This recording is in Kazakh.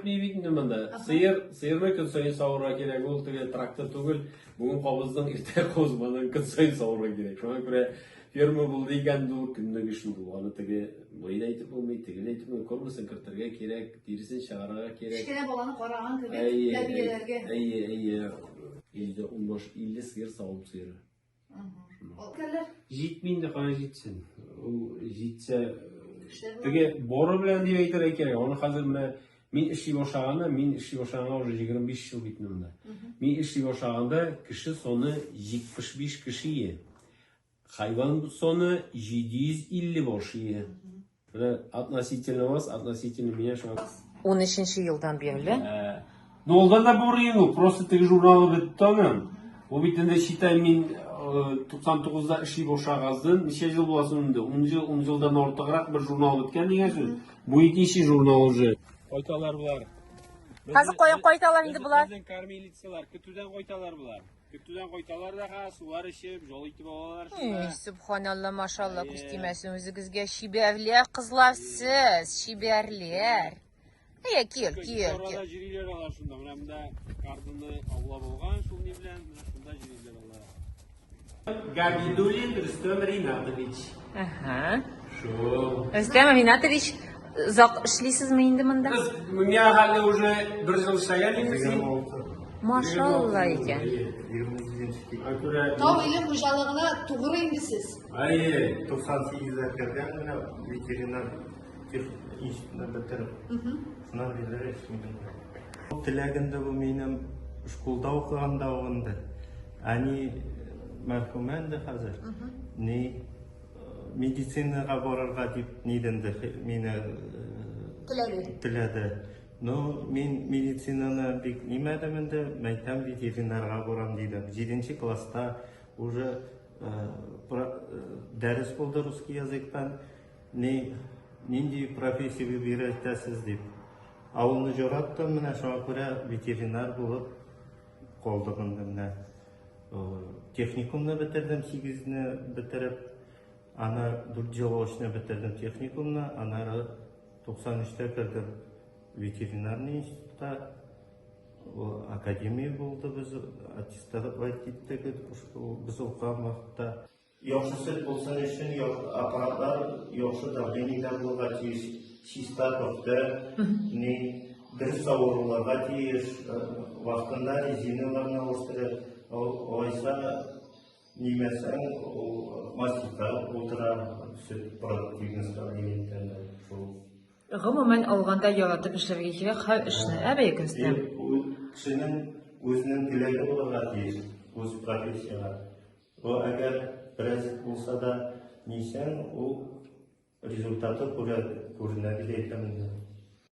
жетпейбейтін мында. Сиырны күн сайын сауырға керек, ол түгел трактор түгел. Бүгін қобыздың ерте қозбаның күн сайын сауырға керек. Шоңа көре ферма бұл деген бұл күннің үшін болғаны түге бойды айтып болмайды, түгел айтып болмайды. Көбісін кіртірге керек, дирісін шығараға керек. Кішкене баланы қараған көбек тәрбиелерге. Үйде 15-50 сиыр сауып сиыры. Жетмейді қана жетсін. Ол жетсе түге боры білән деп айтыр керек. Оны қазір мен іші бошағанда, мен іші бошағанда уже 25 жыл бейтінімді. Мен іші бошағанда кіші соны 75 кіші е. Хайван соны 750 бошы е. Относительно вас, относительно меня шо. 13 жылдан бері. Но олдан да борыйын, просто тігі журналы бітті оның. Ол бітінде считай мен 99-да іші бошағаздың, неше жыл боласын önünde. 10 жылдан ортығырақ бір журнал біткен деген сөз. Bu ikinci журнал уже. Қойталар бұлар. Қазір қойталар енді бұлар. Біздің кормилицалар, күтуден қойталар бұлар. Күтуден қойталар да сулар ішіп, жол итіп алалар. Subhanallah, maşallah, күстемесін өзігізге шиберлер қызларсыз, шиберлер. Кел. Орада жүрілер алар шында. Мұнамда қардыны аула болған, шул не білән, шында жүрілер алар. Габидулин Рустем Ринатович. Рустем Ринатович, ұзақ ішлейсізме енді мұнда? Мен ғалі уже бір жыл шаған емесін. Машалла екен. Тау илім ұжалығына тұғыры еңдісіз? 98'de kadar veteriner institutuna bitirip sınav belirler eşmeydim. Tilagında bu benim şkolda okuğanda oğundu. Ani merhumendi hazır. Ne medisinaga borarga dip nedendi meni tiladi. No men medisinаны bek nimadim endi maytam veterinarga boram dedim. 7 klassda уже ders bo'ldi rus языктан. Нендей профессия беретесіз деп. Ауылны жораттым, мына шоңа көре ветеринар болып қолдығымды мына. Техникумны бітірдім, 8-ні бітіріп, ана 4 жыл очны бітірдім техникумны, анары 93-те кірдім ветеринарный институтта. Академия болды біз, аттестовать еттік, біз оқыған уақытта. Яхшы сөт болсын үшін, аппараттар яхшы давлениеда болға тиіс, чиста тоқты, дұрыс ауыруларға тиіс, вақытында резиналарына остырып, ойса немесен мастика отыра сөт продуктивностьқа дейінтенді. Ғымымен алғанда яратып ішерге керек, қай ішіне әбей көстем? Кішінің өзінің тілегі болға тиіс, өз профессияға. Әгер біраз болса да несен, ол результаты көрінеді етемін.